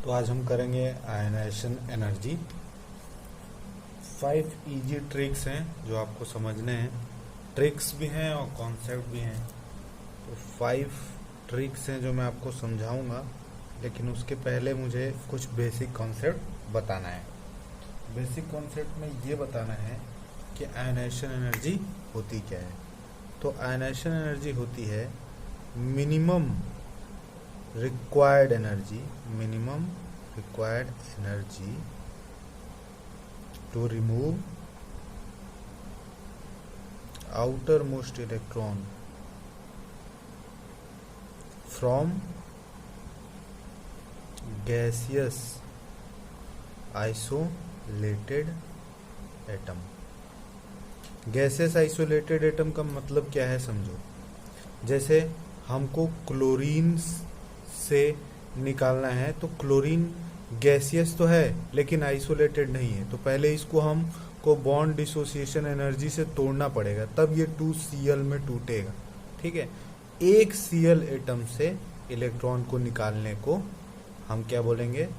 तो आज हम करेंगे आयनाइजेशन एनर्जी। 5 इजी ट्रिक्स हैं जो आपको समझने हैं। ट्रिक्स भी हैं और कॉन्सेप्ट भी हैं। तो 5 ट्रिक्स हैं जो मैं आपको समझाऊंगा, लेकिन उसके पहले मुझे कुछ बेसिक कॉन्सेप्ट बताना है। बेसिक कॉन्सेप्ट में ये बताना है कि आयनाइजेशन एनर्जी होती क्या है। तो आयनाइजेशन एनर्जी होती है minimum minimum required energy to remove outermost electron from gaseous isolated atom। Gaseous isolated atom का मतलब क्या है समझो। जैसे हमको क्लोरीन से निकालना है, तो क्लोरीन गैसियस तो है लेकिन आइसोलेटेड नहीं है, तो पहले इसको हम को बॉन्ड डिसोसिएशन एनर्जी से तोड़ना पड़ेगा, तब ये 2Cl में टूटेगा। ठीक है, एक Cl एटम से इलेक्ट्रॉन को निकालने को हम क्या बोलेंगे,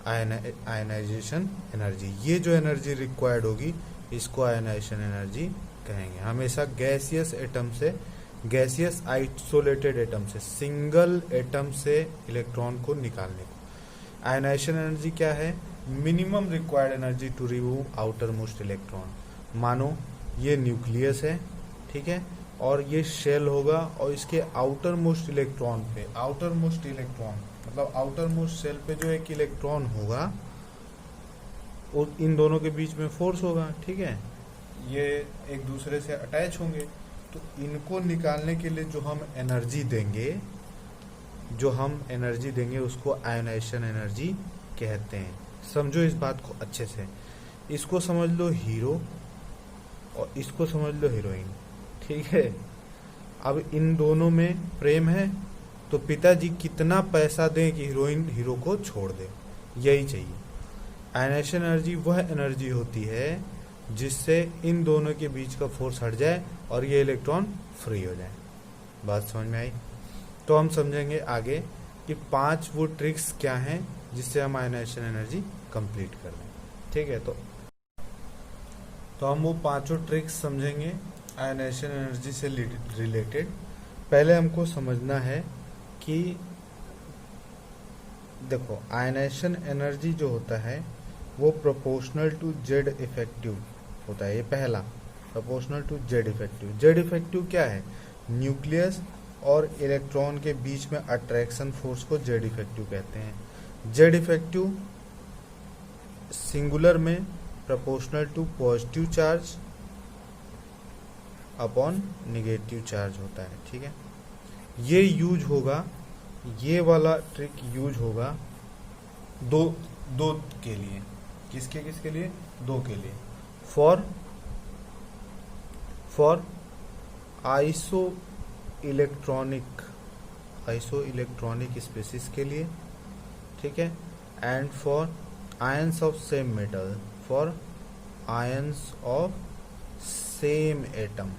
आयनाइजेशन एनर्जी। ये जो एनर्जी रिक्वायर्ड होगी इसको आयनाइजेशन एनर्जी कहेंगे। हमेशा गैसियस एटम से, गैसियस आइसोलेटेड एटम से, सिंगल एटम से इलेक्ट्रॉन को निकालने को। आयनाइजेशन एनर्जी क्या है, minimum required energy to remove outermost electron. मानो ये न्यूक्लियस है, ठीक है, और ये शेल होगा, और इसके आउटर मोस्ट इलेक्ट्रॉन पे, आउटर मोस्ट इलेक्ट्रॉन मतलब आउटर मोस्ट शेल पे जो एक इलेक्ट्रॉन होगा, और इन दोनों के बीच में फोर्स होगा। ठीक है, ये एक दूसरे से अटैच होंगे, तो इनको निकालने के लिए जो हम एनर्जी देंगे उसको आयनाइजेशन एनर्जी कहते हैं। समझो इस बात को अच्छे से। इसको समझ लो हीरो और इसको समझ लो हीरोइन। ठीक है, अब इन दोनों में प्रेम है, तो पिताजी कितना पैसा दें कि हीरोइन हीरो को छोड़ दे, यही चाहिए। आयनाइजेशन एनर्जी वह एनर्जी होती है जिससे इन दोनों के बीच का फोर्स हट जाए और ये इलेक्ट्रॉन फ्री हो जाए। बात समझ में आई? तो हम समझेंगे आगे कि 5 वो ट्रिक्स क्या हैं जिससे हम आयनाइजेशन एनर्जी कंप्लीट कर लें। ठीक है, तो हम वो 5 ट्रिक्स समझेंगे आयनाइजेशन एनर्जी से रिलेटेड। पहले हमको समझना है कि देखो, आयनाइजेशन एनर्जी जो होता है वो प्रोपोर्शनल टू जेड इफेक्टिव होता है। ये पहला, proportional to Z effective. Z effective क्या है, न्यूक्लियस और इलेक्ट्रॉन के बीच में अट्रैक्शन फोर्स को जेड इफेक्टिव कहते हैं। जेड इफेक्टिव सिंगुलर में proportional to positive charge upon negative charge होता है। ठीक है, ये यूज होगा, ये वाला ट्रिक यूज होगा दो के लिए। किसके लिए? दो के लिए। फॉर आइसो इलेक्ट्रॉनिक स्पेसिस के लिए, ठीक है, and for ions of same metal, for ions of same atom.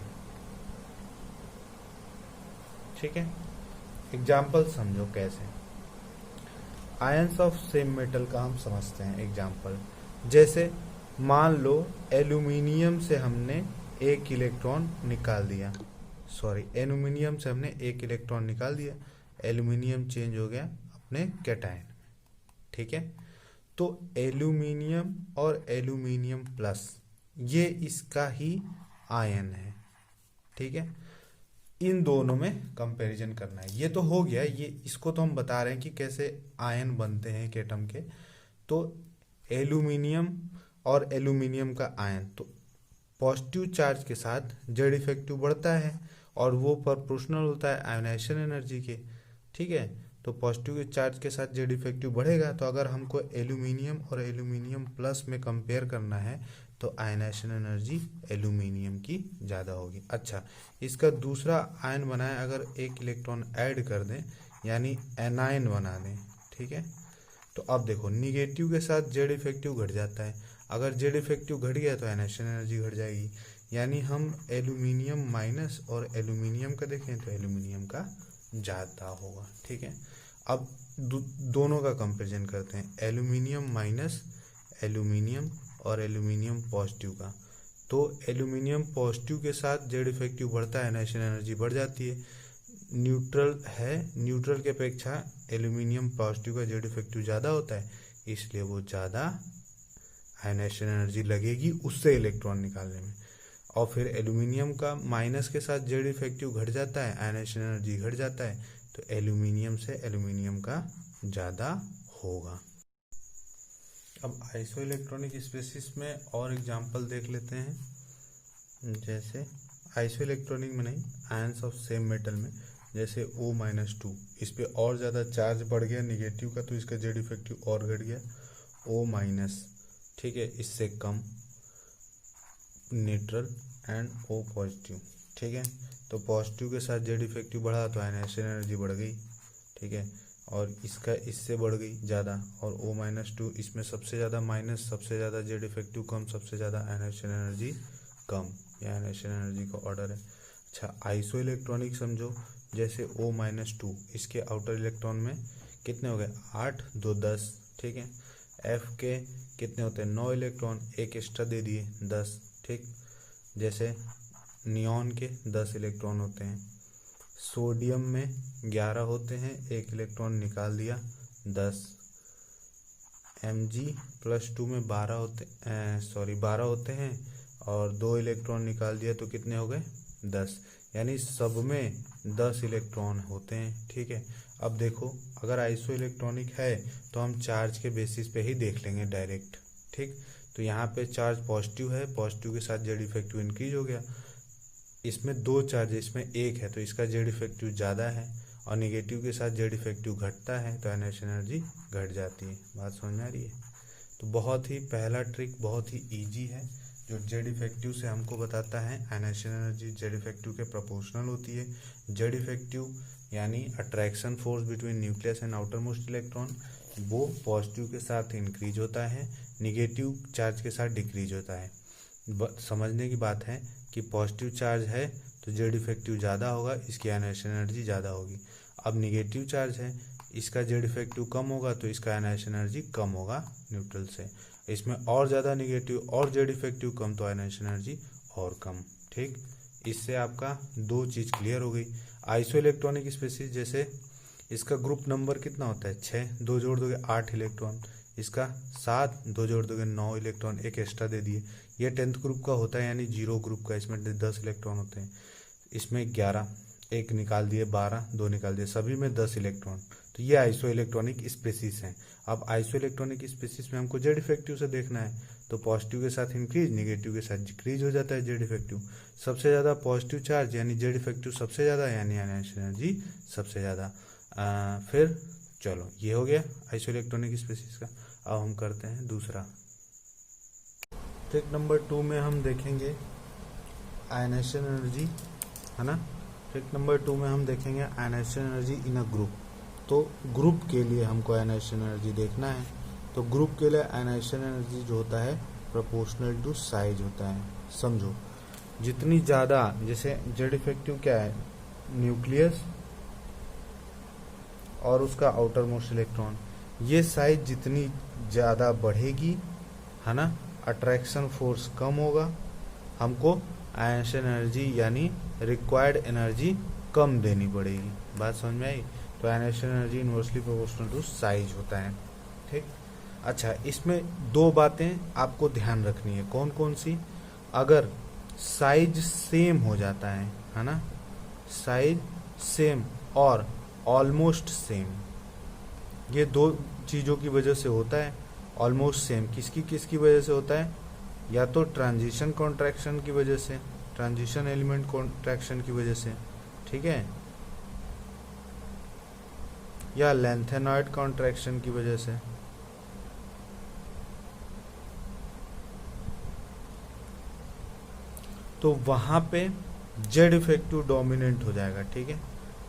ठीक है, एग्जाम्पल समझो कैसे। आयंस ऑफ सेम मेटल का हम समझते हैं एग्जाम्पल। जैसे मान लो एल्यूमिनियम से हमने एक इलेक्ट्रॉन निकाल दिया, एल्यूमिनियम से हमने एक इलेक्ट्रॉन निकाल दिया, एल्यूमिनियम चेंज हो गया अपने कैटायन। ठीक है, तो एल्यूमिनियम और एल्यूमिनियम प्लस ये इसका ही आयन है। ठीक है, इन दोनों में कंपैरिजन करना है। ये तो हो गया, ये इसको तो हम बता रहे हैं कि कैसे आयन बनते हैं एक एटम के। तो एल्यूमिनियम और एल्यूमिनियम का आयन, तो पॉजिटिव चार्ज के साथ जेड इफेक्टिव बढ़ता है और वो प्रोपोर्शनल होता है आयनाइजेशन एनर्जी के। ठीक है, तो पॉजिटिव चार्ज के साथ जेड इफेक्टिव बढ़ेगा, तो अगर हमको एल्यूमिनियम और एल्यूमिनियम प्लस में कंपेयर करना है तो आयनाइजेशन एनर्जी एल्यूमिनियम की ज़्यादा होगी। अच्छा, इसका दूसरा आयन बनाए, अगर एक इलेक्ट्रॉन ऐड कर दें यानी एनायन बना दें। ठीक है, तो अब देखो निगेटिव के साथ जेड इफेक्टिव घट जाता है, अगर जेड इफेक्टिव घट गया तो आयनाइजेशन एनर्जी घट जाएगी। यानी हम एल्यूमिनियम माइनस और एल्यूमिनियम का देखें तो एल्यूमिनियम का ज़्यादा होगा। ठीक है, अब दोनों का कंपेरिजन करते हैं, एल्यूमिनियम माइनस एल्यूमिनियम और एल्यूमिनियम पॉजिटिव का। तो एल्यूमिनियम पॉजिटिव के साथ जेड इफेक्टिव बढ़ता है, आयनाइजेशन एनर्जी बढ़ जाती है। न्यूट्रल है, न्यूट्रल के अपेक्षा एल्यूमिनियम पॉजिटिव का जेड इफेक्टिव ज़्यादा होता है, इसलिए वो ज़्यादा आयनाइजेशन एनर्जी लगेगी उससे इलेक्ट्रॉन निकालने में। और फिर एल्यूमिनियम का माइनस के साथ जेड इफेक्टिव घट जाता है, आयनाइजेशन एनर्जी घट जाता है, तो एल्यूमिनियम से एल्यूमिनियम का ज़्यादा होगा। अब आइसो इलेक्ट्रॉनिक स्पेसिस में और एग्जांपल देख लेते हैं। जैसे आइसो इलेक्ट्रॉनिक में नहीं, आयंस ऑफ सेम मेटल में, जैसे O-2, इस पे और ज़्यादा चार्ज बढ़ गया निगेटिव का, तो इसका जेड इफेक्टिव और घट गया O-, ठीक है, इससे कम न्यूट्रल एंड O पॉजिटिव, ठीक है। तो पॉजिटिव के साथ जेड इफेक्टिव बढ़ा तो आयनाइजेशन एनर्जी बढ़ गई, ठीक है, और इसका इससे बढ़ गई ज़्यादा, और O-2 इसमें सबसे ज़्यादा माइनस, सबसे ज़्यादा जेड इफेक्टिव कम, सबसे ज़्यादा आयनाइजेशन एनर्जी कम, यह आयनाइजेशन एनर्जी का ऑर्डर है। अच्छा, आइसो इलेक्ट्रॉनिक समझो, जैसे O-2, इसके आउटर इलेक्ट्रॉन में कितने हो गए 8, 2, 10, ठीक है। F के कितने होते हैं 9 इलेक्ट्रॉन, एक एक्स्ट्रा दे दिए 10, ठीक। जैसे नियॉन के 10 इलेक्ट्रॉन होते हैं, सोडियम में 11 होते हैं, एक इलेक्ट्रॉन निकाल दिया 10, Mg+2 में 12 होते हैं और 2 इलेक्ट्रॉन निकाल दिया तो कितने हो गए 10, यानी सब में 10 इलेक्ट्रॉन होते हैं, ठीक है। अब देखो, अगर आइसो इलेक्ट्रॉनिक है तो हम चार्ज के बेसिस पे ही देख लेंगे डायरेक्ट, ठीक। तो यहाँ पे चार्ज पॉजिटिव है, पॉजिटिव के साथ जेड इफेक्टिव इंक्रीज हो गया। इसमें 2 चार्ज, इसमें 1 है तो इसका जेड इफेक्टिव ज़्यादा है, और निगेटिव के साथ जेड इफेक्टिव घटता है तो आयनाइजेशन एनर्जी घट जाती है। बात समझ में आ रही है? तो बहुत ही पहला ट्रिक बहुत ही ईजी है, जो जेड इफेक्टिव से हमको बताता है आयनाइजेशन एनर्जी जेड इफेक्टिव के प्रोपोर्शनल होती है। जेड इफेक्टिव यानी attraction force between nucleus and outer most electron, वो पॉजिटिव के साथ इंक्रीज होता है, निगेटिव चार्ज के साथ डिक्रीज होता है। समझने की बात है कि पॉजिटिव चार्ज है तो जेड इफेक्टिव ज़्यादा होगा, इसकी आयनाइजेशन एनर्जी ज़्यादा होगी। अब निगेटिव चार्ज है, इसका जेड इफेक्टिव कम होगा तो इसका आयनाइजेशन एनर्जी कम होगा न्यूट्रल से। इसमें और ज़्यादा निगेटिव और जेड इफेक्टिव कम तो आयनाइजेशन एनर्जी और कम, ठीक। इससे आपका 2 चीज़ क्लियर हो गई। आइसो इलेक्ट्रॉनिक स्पेसिस, जैसे इसका ग्रुप नंबर कितना होता है 6, 2 जोड़ दोगे 8 इलेक्ट्रॉन, इसका 7, 2 जोड़ दोगे 9 इलेक्ट्रॉन, एक एक्स्ट्रा दे दिए। ये 10th ग्रुप का होता है यानी 0 ग्रुप का, इसमें 10 इलेक्ट्रॉन होते हैं, इसमें 11, एक निकाल दिए 12, 2 निकाल दिए, सभी में 10 इलेक्ट्रॉन। तो ये आइसो इलेक्ट्रॉनिक स्पेसिस हैं। अब आइसो इलेक्ट्रॉनिक स्पेसिस में हमको जेड इफेक्टिव से देखना है, तो पॉजिटिव के साथ इंक्रीज, निगेटिव के साथ डिक्रीज हो जाता है जेड इफेक्टिव। सबसे ज़्यादा पॉजिटिव चार्ज यानी जेड इफेक्टिव सबसे ज़्यादा, यानी आयनाइजेशन एनर्जी सबसे ज़्यादा। फिर चलो, ये हो गया आइसो इलेक्ट्रॉनिक स्पेसिस का। अब हम करते हैं दूसरा। ट्रिक नंबर 2 में हम देखेंगे आयनाइजेशन एनर्जी, है ना। ट्रिक नंबर 2 में हम देखेंगे ionization energy in a group. तो ग्रुप के लिए हमको आयनाइजेशन एनर्जी देखना है, तो ग्रुप के लिए आयनाइजेशन एनर्जी जो होता है प्रोपोर्शनल टू साइज होता है। समझो, जितनी ज़्यादा, जैसे जेड इफेक्टिव क्या है न्यूक्लियस और उसका आउटर मोस्ट इलेक्ट्रॉन, ये साइज जितनी ज़्यादा बढ़ेगी, है ना, अट्रैक्शन फोर्स कम होगा, हमको आयनाइजेशन एनर्जी यानी रिक्वायर्ड एनर्जी कम देनी पड़ेगी। बात समझ में आई? तो ionization energy inversely proportional to size होता है, ठीक। अच्छा, इसमें 2 बातें आपको ध्यान रखनी है। कौन कौन सी? अगर साइज सेम हो जाता है ना, साइज सेम और ऑलमोस्ट सेम, ये 2 चीज़ों की वजह से होता है। ऑलमोस्ट सेम किसकी वजह से होता है? या तो ट्रांजिशन कॉन्ट्रैक्शन की वजह से, ट्रांजिशन एलिमेंट कॉन्ट्रैक्शन की वजह से, ठीक है, या लेंथेनॉइड कॉन्ट्रैक्शन की वजह से। तो वहां पे जेड इफेक्टिव डोमिनेंट हो जाएगा, ठीक है,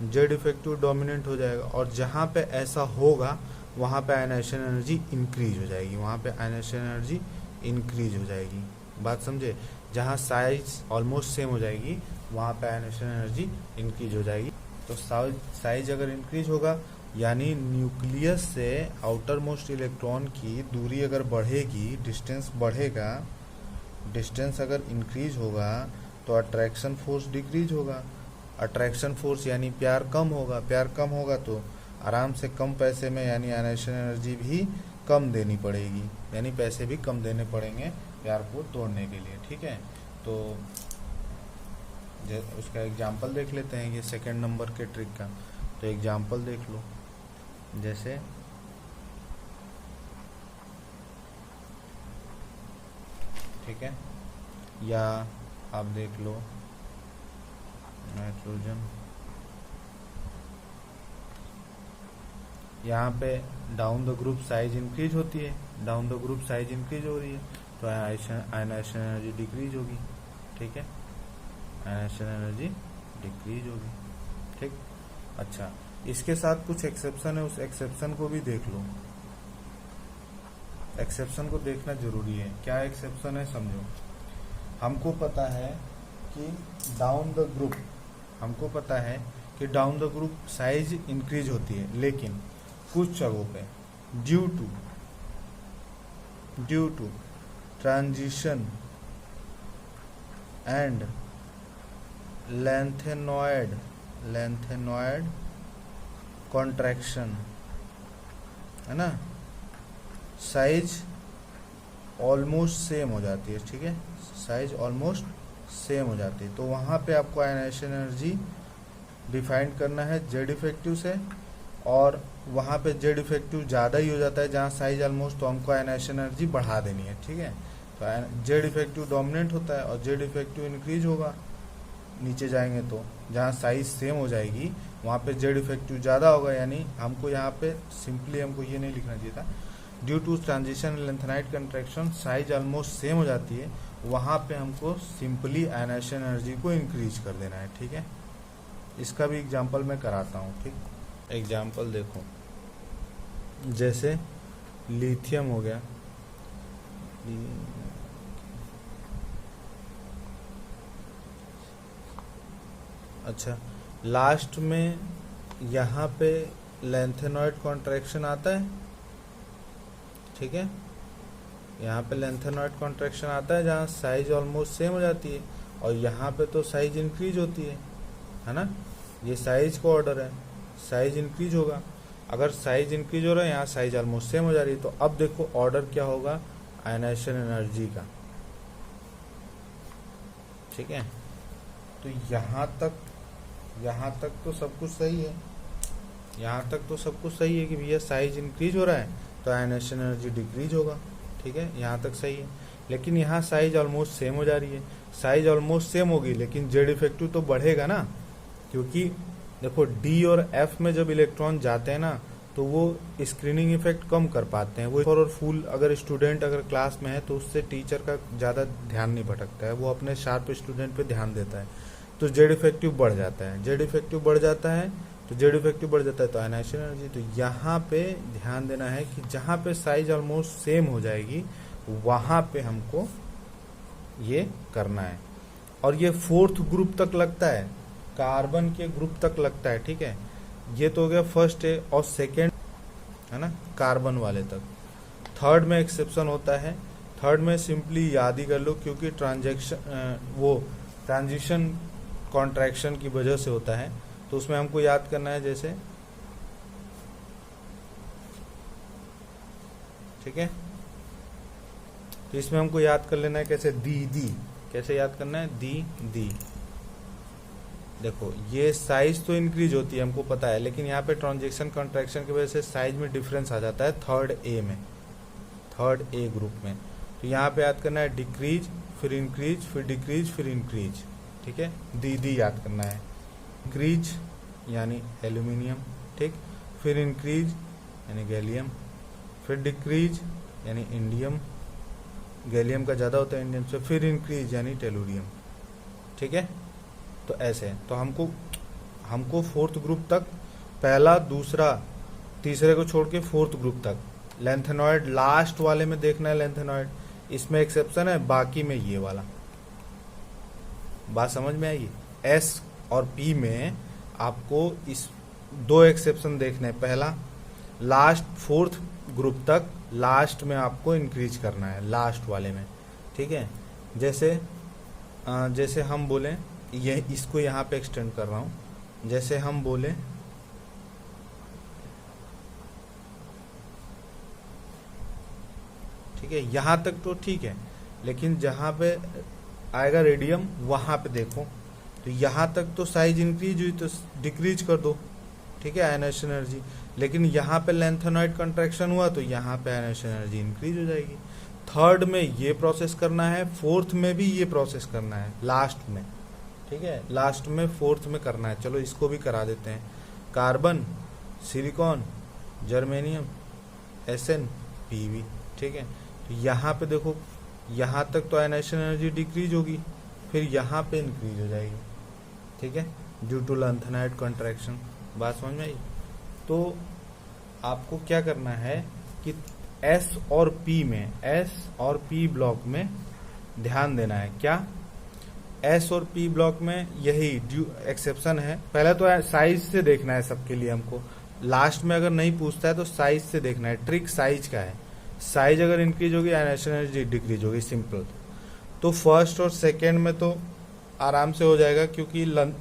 जेड इफेक्टिव डोमिनेंट हो जाएगा। और जहां पे ऐसा होगा वहां पे आयनाइजेशन एनर्जी इंक्रीज हो जाएगी, वहां पे आयनाइजेशन एनर्जी इंक्रीज हो जाएगी। बात समझे? जहां साइज ऑलमोस्ट सेम हो जाएगी वहां पे आयनाइजेशन एनर्जी इंक्रीज हो जाएगी। तो साइज अगर इंक्रीज होगा यानी न्यूक्लियस से आउटर मोस्ट इलेक्ट्रॉन की दूरी अगर बढ़ेगी, डिस्टेंस बढ़ेगा, डिस्टेंस अगर इंक्रीज होगा तो अट्रैक्शन फोर्स डिक्रीज होगा। अट्रैक्शन फोर्स यानी प्यार कम होगा, प्यार कम होगा तो आराम से कम पैसे में यानी आयनाइजेशन एनर्जी भी कम देनी पड़ेगी, यानी पैसे भी कम देने पड़ेंगे प्यार को तोड़ने के लिए। ठीक है, तो उसका एग्जाम्पल देख लेते हैं, ये सेकंड नंबर के ट्रिक का। तो एग्जाम्पल देख लो, जैसे ठीक है, या आप देख लो नाइट्रोजन, यहाँ पे down the group size increase होती है, down the group size increase हो रही है तो आयनाइजेशन एनर्जी डिक्रीज होगी। ठीक है, आयनाइजेशन एनर्जी डिक्रीज होगी। ठीक, अच्छा, इसके साथ कुछ एक्सेप्शन है, उस एक्सेप्शन को भी देख लो। एक्सेप्शन को देखना जरूरी है। क्या एक्सेप्शन है समझो। हमको पता है कि डाउन द ग्रुप, हमको पता है कि down the group size increase होती है, लेकिन कुछ जगहों पे due to transition and lanthanoid contraction, है ना, साइज ऑलमोस्ट सेम हो जाती है। ठीक है, साइज ऑलमोस्ट सेम हो जाती है, तो वहाँ पे आपको आयनाइजेशन एनर्जी डिफाइन करना है जेड इफेक्टिव से, और वहाँ पे जेड इफेक्टिव ज़्यादा ही हो जाता है जहाँ साइज ऑलमोस्ट, तो हमको आयनाइजेशन एनर्जी बढ़ा देनी है। ठीक है, तो जेड इफेक्टिव डोमिनेंट होता है और जेड इफेक्टिव इंक्रीज होगा नीचे जाएंगे तो, जहाँ साइज सेम हो जाएगी वहाँ पे जेड इफेक्टिव ज़्यादा होगा, यानी हमको यहाँ पे सिंपली हमको ये नहीं लिखना चाहिए था, due to transition lanthanide contraction size almost same हो जाती है, वहाँ पे हमको सिंपली आयनाइजेशन एनर्जी को इंक्रीज कर देना है। ठीक है, इसका भी एग्जांपल मैं कराता हूँ। ठीक, एग्जांपल देखो, जैसे लिथियम हो गया, अच्छा, लास्ट में यहाँ पे लेंथेनॉइड कॉन्ट्रैक्शन आता है। ठीक है, यहाँ पे लेंथेनॉइड कॉन्ट्रैक्शन आता है जहाँ साइज ऑलमोस्ट सेम हो जाती है, और यहाँ पे तो साइज इंक्रीज होती है ना, ये साइज का ऑर्डर है, साइज इंक्रीज होगा। अगर साइज इंक्रीज हो रहा है, यहाँ साइज ऑलमोस्ट सेम हो जा रही है, तो अब देखो ऑर्डर क्या होगा आयनाइजेशन एनर्जी का। ठीक है, तो यहाँ तक तो सब कुछ सही है, यहाँ तक तो सब कुछ सही है कि भैया साइज इंक्रीज हो रहा है तो आयनाइजेशन एनर्जी डिक्रीज होगा। ठीक है, यहाँ तक सही है, लेकिन यहाँ साइज ऑलमोस्ट सेम हो जा रही है। साइज ऑलमोस्ट सेम होगी लेकिन जेड इफेक्टिव तो बढ़ेगा ना, क्योंकि देखो डी और एफ में जब इलेक्ट्रॉन जाते हैं ना तो वो स्क्रीनिंग इफेक्ट कम कर पाते हैं। वो और फुल अगर स्टूडेंट अगर क्लास में है तो उससे टीचर का ज़्यादा ध्यान नहीं भटकता है, वो अपने शार्प स्टूडेंट पे ध्यान देता है, तो जेड इफेक्टिव बढ़ जाता है। जेड इफेक्टिव बढ़ जाता है तो जेड इफेक्टिव बढ़ जाता है तो आयनाइजेशन एनर्जी। तो यहाँ पे ध्यान देना है कि जहाँ पे साइज ऑलमोस्ट सेम हो जाएगी वहाँ पे हमको ये करना है, और ये फोर्थ ग्रुप तक लगता है, कार्बन के ग्रुप तक लगता है। ठीक है, ये तो हो गया फर्स्ट है, और सेकेंड है ना कार्बन वाले तक। थर्ड में एक्सेप्शन होता है, थर्ड में सिंपली याद ही कर लो, क्योंकि ट्रांजिशन कॉन्ट्रैक्शन की वजह से होता है, तो उसमें हमको याद करना है जैसे, ठीक है, तो इसमें हमको याद कर लेना है कैसे, दी कैसे याद करना है, दी। देखो ये साइज तो इंक्रीज होती है हमको पता है, लेकिन यहाँ पे ट्रांजिशन कॉन्ट्रैक्शन की वजह से साइज में डिफरेंस आ जाता है थर्ड ए ग्रुप में। तो यहाँ पे याद करना है डिक्रीज, फिर इंक्रीज, फिर डिक्रीज, फिर इंक्रीज। ठीक है, दी याद करना है। इंक्रीज यानी एल्यूमिनियम, ठीक, फिर इंक्रीज यानी गैलियम, फिर डिक्रीज यानी इंडियम, गैलियम का ज़्यादा होता है इंडियम से, फिर इंक्रीज यानी टेलुरियम। ठीक है, तो ऐसे तो हमको फोर्थ ग्रुप तक, पहला दूसरा तीसरे को छोड़ के फोर्थ ग्रुप तक लेंथेनॉइड लास्ट वाले में देखना है लेंथेनॉइड, इसमें एक्सेप्शन है, बाकी में ये वाला। बात समझ में आएगी। एस और पी में आपको इस दो एक्सेप्शन देखने, पहला लास्ट फोर्थ ग्रुप तक लास्ट में आपको इंक्रीज करना है, लास्ट वाले में, ठीक है। जैसे हम बोले, ये इसको यहाँ पे एक्सटेंड कर रहा हूँ, जैसे हम बोले ठीक है, यहाँ तक तो ठीक है, लेकिन जहाँ पे आएगा रेडियम वहाँ पे देखो, तो यहाँ तक तो साइज इंक्रीज हुई तो डिक्रीज कर दो, ठीक है, आयनाइजेशन एनर्जी। लेकिन यहाँ पे लैंथेनॉइड कंट्रैक्शन हुआ तो यहाँ पे आयनाइजेशन एनर्जी इंक्रीज हो जाएगी। थर्ड में ये प्रोसेस करना है, फोर्थ में भी ये प्रोसेस करना है, लास्ट में, ठीक है, लास्ट में फोर्थ में करना है। चलो इसको भी करा देते हैं। Carbon, silicon, germanium, SN, PB, ठीक है। तो यहाँ पे देखो, यहाँ तक तो आयनाइजेशन एनर्जी डिक्रीज होगी, फिर यहाँ पे इंक्रीज हो जाएगी, ठीक है, ड्यू टू लैंथेनाइड कंट्रैक्शन। बात समझ में आई? तो आपको क्या करना है कि S और P में, S और P ब्लॉक में ध्यान देना है। क्या? S और P ब्लॉक में यही एक्सेप्शन है। पहले तो साइज से देखना है सबके लिए हमको, लास्ट में अगर नहीं पूछता है तो साइज से देखना है। ट्रिक साइज का है, साइज अगर इंक्रीज होगी आयनाइजेशन एनर्जी डिक्रीज होगी, सिंपल। तो फर्स्ट और सेकेंड में तो आराम से हो जाएगा क्योंकि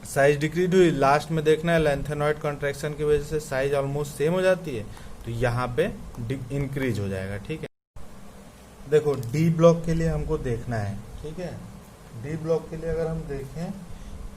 साइज डिक्रीज हुई। लास्ट में देखना है लैंथेनॉइड कॉन्ट्रैक्शन की वजह से साइज ऑलमोस्ट सेम हो जाती है, तो यहाँ पे इंक्रीज हो जाएगा, ठीक है। देखो डी ब्लॉक के लिए हमको देखना है, ठीक है। डी ब्लॉक के लिए अगर हम देखें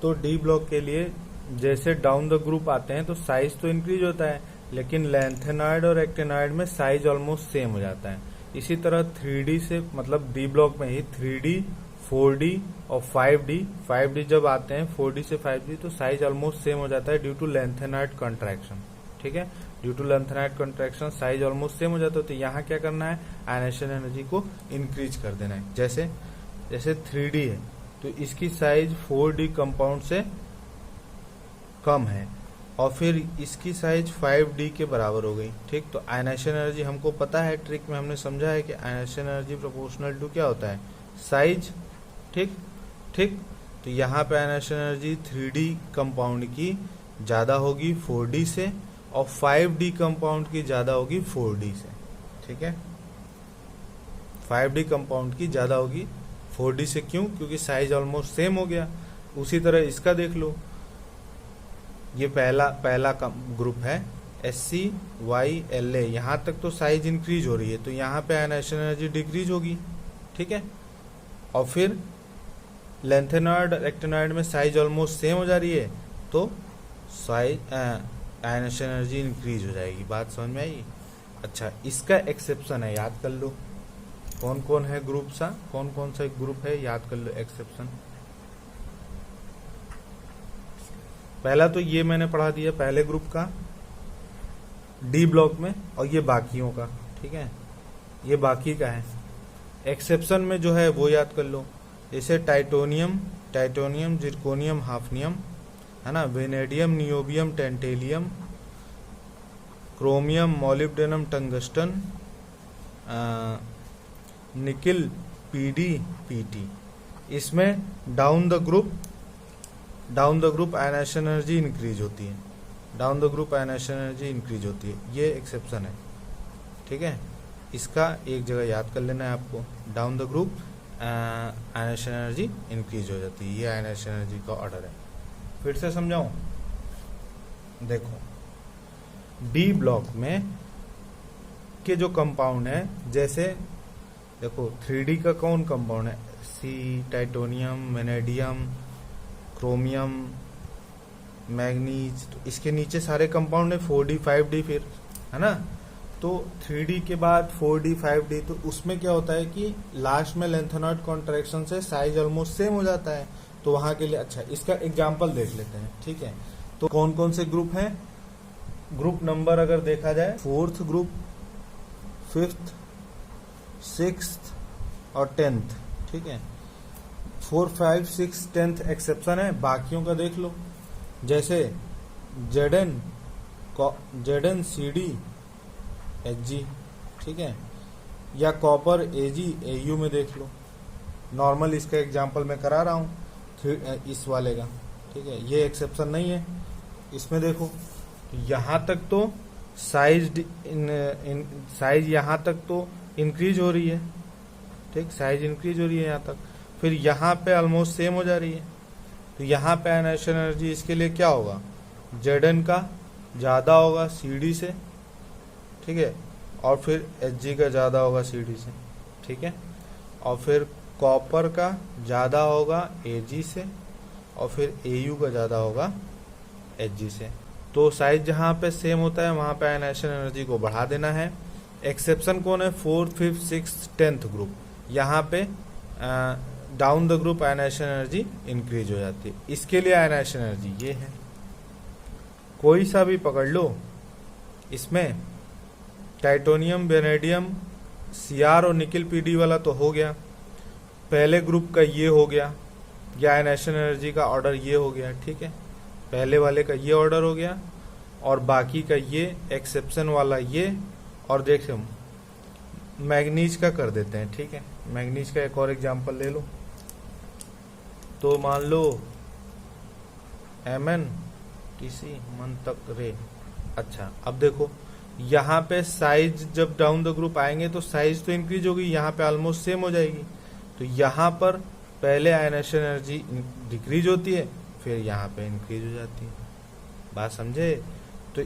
तो डी ब्लॉक के लिए जैसे डाउन द ग्रुप आते हैं तो साइज तो इंक्रीज होता है, लेकिन लैंथेनॉइड और एक्टिनॉइड में साइज ऑलमोस्ट सेम हो जाता है। इसी तरह 3D से, मतलब डी ब्लॉक में ही 3D, 4D और 5D जब आते हैं 4D से 5D तो साइज ऑलमोस्ट सेम हो जाता है ड्यू टू लैंथेनॉइड कंट्रैक्शन, ठीक है। Due to lanthanoid contraction size almost same हो जाता है। तो यहाँ क्या करना है, आयनाइजेशन एनर्जी को इंक्रीज कर देना है। जैसे 3D है तो इसकी साइज 4D कंपाउंड से कम है और फिर इसकी साइज 5D के बराबर हो गई, ठीक। तो आयनाइजेशन एनर्जी हमको पता है, ट्रिक में हमने समझा है कि आयनाइजेशन एनर्जी प्रोपोर्शनल टू क्या होता है, साइज, ठीक। तो यहाँ पे आयनाइजेशन एनर्जी 3D कंपाउंड की ज्यादा होगी 4D से और 5D कंपाउंड की ज्यादा होगी 4D से, ठीक है। 5D कंपाउंड की ज्यादा होगी 4D से, क्यों? क्योंकि साइज ऑलमोस्ट सेम हो गया। उसी तरह इसका देख लो, ये पहला ग्रुप है SCYLA, यहाँ तक तो साइज इंक्रीज हो रही है तो यहाँ पे आयनाइजेशन एनर्जी डिक्रीज होगी, ठीक है। और फिर लैंथेनॉइड एक्टिनॉइड में साइज ऑलमोस्ट सेम हो जा रही है तो साइज आयनाइजेशन एनर्जी इंक्रीज हो जाएगी। बात समझ में आई? अच्छा, इसका एक्सेप्शन है, याद कर लो कौन कौन है ग्रुप सा, कौन कौन सा ग्रुप है, याद कर लो एक्सेप्शन। पहला तो ये मैंने पढ़ा दिया पहले ग्रुप का डी ब्लॉक में, और ये बाकियों का, ठीक है, ये बाकी का है। एक्सेप्शन में जो है वो याद कर लो, जैसे टाइटोनियम, जिरकोनियम, हाफनियम, है ना, vanadium, niobium, tantalum, chromium, molybdenum, tungsten, nickel, PD, PT। इसमें down the group ionization energy increase होती है, down the group ionization energy increase होती है, ये एक्सेप्शन है, ठीक है। इसका एक जगह याद कर लेना है आपको, down the group ionization energy increase हो जाती है, ये आयनाइजेशन एनर्जी का ऑर्डर है। फिर से समझाऊं, देखो डी ब्लॉक में के जो कंपाउंड है, जैसे देखो 3D का कौन कंपाउंड है, C, टाइटोनियम, वेनेडियम, क्रोमियम, मैग्नीज, तो इसके नीचे सारे कंपाउंड है 4D 5D, फिर है ना। तो 3D के बाद 4D 5D, तो उसमें क्या होता है कि लास्ट में लैंथेनॉइड कॉन्ट्रैक्शन से साइज ऑलमोस्ट सेम हो जाता है, तो वहां के लिए अच्छा इसका एग्जांपल देख लेते हैं, ठीक है। तो कौन कौन से ग्रुप हैं, ग्रुप नंबर अगर देखा जाए, 4th ग्रुप, 5th, 6th और 10th, ठीक है। 4, 5, 6, 10th एक्सेप्शन है, बाकियों का देख लो, जैसे ZN, CD, HG, ठीक है, या कॉपर AG, AU में देख लो। नॉर्मल इसका एग्जांपल मैं करा रहा हूँ इस वाले का, ठीक है, ये एक्सेप्शन नहीं है। इसमें देखो यहाँ तक तो साइज साइज यहाँ तक तो इंक्रीज हो रही है, ठीक, साइज इंक्रीज हो रही है यहाँ तक, फिर यहाँ पे ऑलमोस्ट सेम हो जा रही है। तो यहाँ पे आयनाइजेशन एनर्जी इसके लिए क्या होगा, Zn का ज़्यादा होगा CD से, ठीक है, और फिर Hg का ज़्यादा होगा CD से, ठीक है, और फिर कॉपर का ज़्यादा होगा Ag से, और फिर Au का ज़्यादा होगा Hg से। तो साइज जहाँ पे सेम होता है वहाँ पे आयनाइजेशन एनर्जी को बढ़ा देना है। एक्सेप्शन कौन है, 4th 5th 6th 10th group, यहाँ पे down the group ionization energy increase हो जाती है। इसके लिए आयनाइजेशन एनर्जी ये है, कोई सा भी पकड़ लो, इसमें टाइटोनियम, वेनेडियम, Cr और निकिल Pd वाला तो हो गया, पहले ग्रुप का ये हो गया, या आयनाइजेशन एनर्जी का ऑर्डर ये हो गया, ठीक है, पहले वाले का ये ऑर्डर हो गया, और बाकी का ये एक्सेप्शन वाला ये, और देखो मैग्नीज का कर देते हैं, ठीक है, मैग्नीज का एक और एग्जांपल ले लो। तो मान लो MnTc मन तक रे। अच्छा अब देखो यहाँ पे साइज जब डाउन द ग्रुप आएंगे तो साइज तो इंक्रीज होगी, यहाँ पे ऑलमोस्ट सेम हो जाएगी। तो यहाँ पर पहले आयनाइजेशन एनर्जी डिक्रीज होती है, फिर यहाँ पे इंक्रीज हो जाती है। बात समझे? तो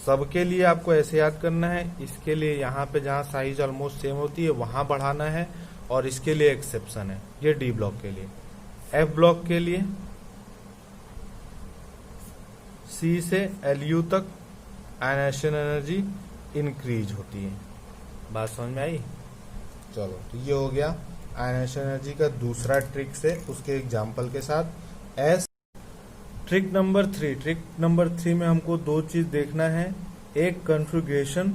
सबके लिए आपको ऐसे याद करना है, इसके लिए यहाँ पे जहाँ साइज ऑलमोस्ट सेम होती है वहां बढ़ाना है, और इसके लिए एक्सेप्शन है, ये डी ब्लॉक के लिए। एफ ब्लॉक के लिए C से Lu तक आयनाइजेशन एनर्जी इंक्रीज होती है। बात समझ में आई? चलो, तो ये हो गया आयनाइजेशन एनर्जी का दूसरा ट्रिक से उसके एग्जाम्पल के साथ। एस ट्रिक नंबर 3 में हमको दो चीज देखना है, एक कॉन्फ़िगरेशन,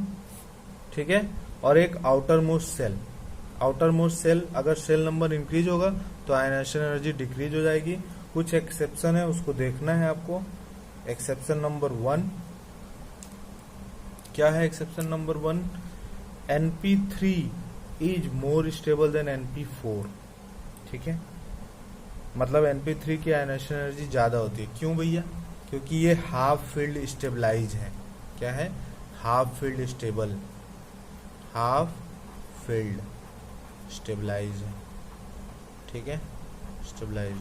ठीक है, और एक outermost shell. Outermost shell अगर सेल नंबर इंक्रीज होगा तो आयनाइजेशन एनर्जी डिक्रीज हो जाएगी। कुछ एक्सेप्शन है, उसको देखना है आपको। एक्सेप्शन नंबर 1 क्या है? Exception number 1, Np3 is more stable then Np4, ठीक है, मतलब Np3 की आयनाइजेशन एनर्जी ज्यादा होती है। क्यों भैया? क्योंकि ये हाफ फील्ड स्टेबलाइज है। क्या है? Half filled stable, half filled stabilize है, ठीक है, स्टेबलाइज।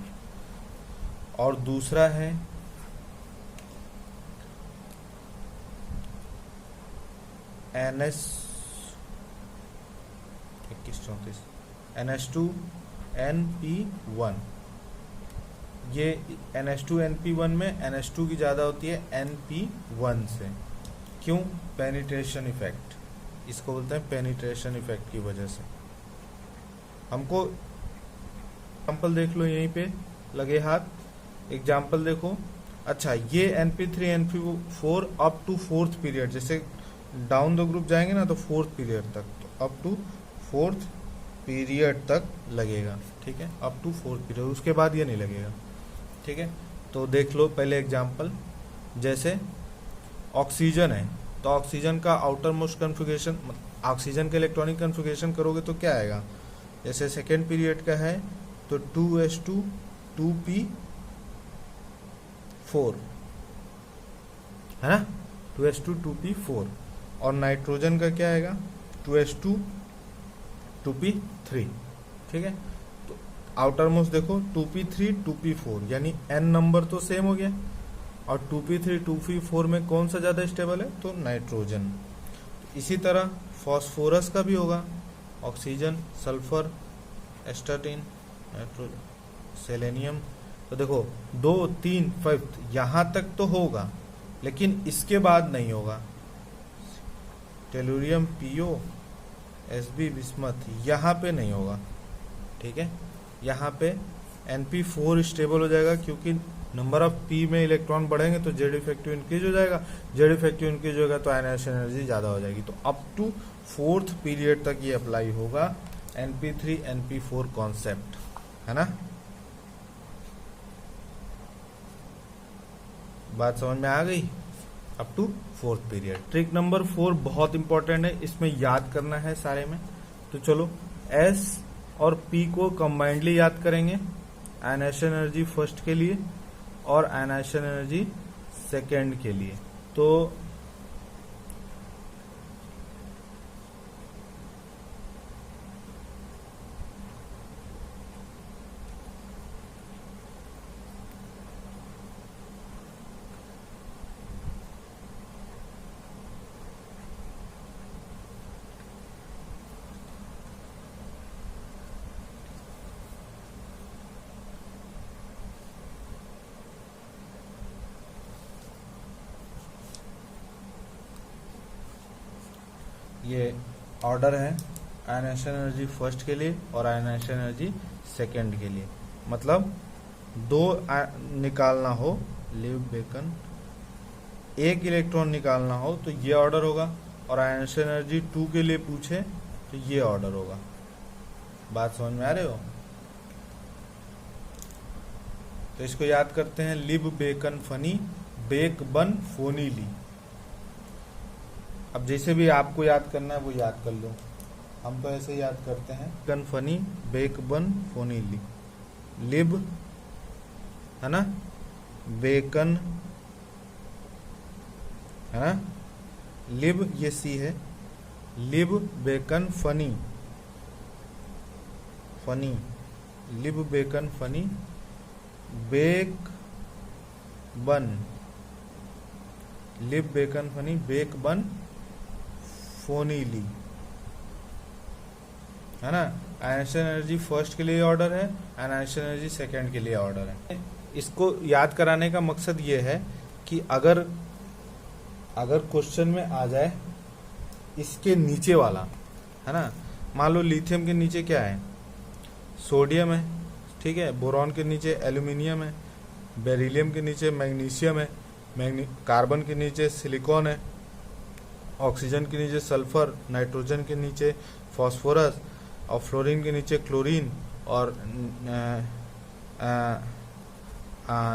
और दूसरा है NH2NP1। ये NH2NP1 में NH2 की ज्यादा होती है NP1 से। क्यों? पेनिट्रेशन इफेक्ट, इसको बोलते हैं पेनिट्रेशन इफेक्ट की वजह से। हमको एग्जाम्पल देख लो, यहीं पे लगे हाथ, एग्जाम्पल देखो। अच्छा, ये Np3 Np4 up to 4th period, जैसे डाउन द ग्रुप जाएंगे ना तो 4th पीरियड तक, तो अप टू 4th पीरियड तक लगेगा, ठीक है, अप टू 4th पीरियड, उसके बाद ये नहीं लगेगा, ठीक है। तो देख लो पहले एग्जाम्पल, जैसे ऑक्सीजन है, तो ऑक्सीजन का आउटर मोस्ट कॉन्फ़िगरेशन, ऑक्सीजन का इलेक्ट्रॉनिक कॉन्फ़िगरेशन करोगे तो क्या आएगा? जैसे सेकेंड पीरियड का है तो 2s2 2p4, है ना, 2s2 2p4। और नाइट्रोजन का क्या आएगा? 2s2 2p3, ठीक है। तो आउटर मोस्ट देखो 2p3 2p4, यानी n नंबर तो सेम हो गया, और 2p3 2p4 में कौन सा ज्यादा स्टेबल है? तो नाइट्रोजन। इसी तरह फास्फोरस का भी होगा, oxygen, sulphur, astatine, nitrogen, selenium. तो देखो 2 3 5 यहां तक तो होगा, लेकिन इसके बाद नहीं होगा। टेलुरियम, पीओ, एसबी, बिस्मथ, यहाँ पे नहीं होगा, ठीक है। यहाँ पे Np4 स्टेबल हो जाएगा, क्योंकि नंबर ऑफ पी में इलेक्ट्रॉन बढ़ेंगे तो जेड इफेक्टिव इंक्रीज हो जाएगा, जेड इफेक्टिव इंक्रीज होगा तो आयनाइजेशन एनर्जी ज्यादा हो जाएगी। तो अप टू 4th पीरियड तक ये अप्लाई होगा Np3 Np4 कॉन्सेप्ट, है ना। बात समझ में आ गई? Up to 4th period. Trick number 4 बहुत इंपॉर्टेंट है, इसमें याद करना है सारे में। तो चलो S और P को कंबाइंडली याद करेंगे, आयनाइजेशन एनर्जी फर्स्ट के लिए और आयनाइजेशन एनर्जी सेकेंड के लिए। तो ये ऑर्डर है आयनाइजेशन एनर्जी फर्स्ट के लिए और आयनाइजेशन एनर्जी सेकंड के लिए। मतलब दो निकालना हो, लिव बेकन, एक इलेक्ट्रॉन निकालना हो तो ये ऑर्डर होगा, और आयनाइजेशन एनर्जी 2 के लिए पूछे तो ये ऑर्डर होगा। बात समझ में आ रहे हो? तो इसको याद करते हैं, live bacon funny bake bun phony ली। अब जैसे भी आपको याद करना है वो याद कर लो, हम तो ऐसे याद करते हैं, bacon funny bake bun phony ली। लिव है ना, बेकन है ना, लिव ये सी है, live bacon funny, funny live bacon funny bake bun, live bacon funny bake bun phony ली, है ना। आयनाइजेशन एनर्जी फर्स्ट के लिए ऑर्डर है, आयनाइजेशन एनर्जी सेकंड के लिए ऑर्डर है। इसको याद कराने का मकसद ये है कि अगर क्वेश्चन में आ जाए इसके नीचे वाला, है ना, मान लो लिथियम के नीचे क्या है, सोडियम है, ठीक है, बोरॉन के नीचे एल्यूमिनियम है, बेरिलियम के नीचे मैग्नीशियम है, कार्बन के नीचे सिलिकॉन है, ऑक्सीजन के नीचे सल्फर, नाइट्रोजन के नीचे फास्फोरस, और फ्लोरीन के नीचे क्लोरीन, और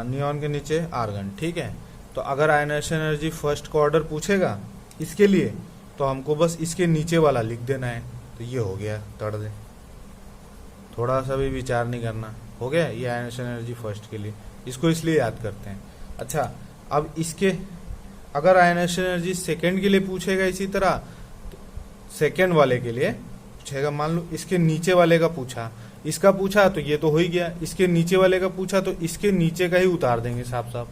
नियॉन के नीचे आर्गन। ठीक है, तो अगर आयनाइजेशन एनर्जी फर्स्ट का ऑर्डर पूछेगा इसके लिए तो हमको बस इसके नीचे वाला लिख देना है, तो ये हो गया, तड़ दे, थोड़ा सा भी विचार नहीं करना, हो गया। ये आयनाइजेशन एनर्जी फर्स्ट के लिए, इसको इसलिए याद करते हैं। अच्छा, अब इसके अगर आयनाइजेशन एनर्जी सेकंड के लिए पूछेगा इसी तरह, तो सेकंड वाले के लिए पूछेगा, मान लो इसके नीचे वाले का पूछा, इसका पूछा तो ये तो हो ही गया, इसके नीचे वाले का पूछा तो इसके नीचे का ही उतार देंगे साफ साफ।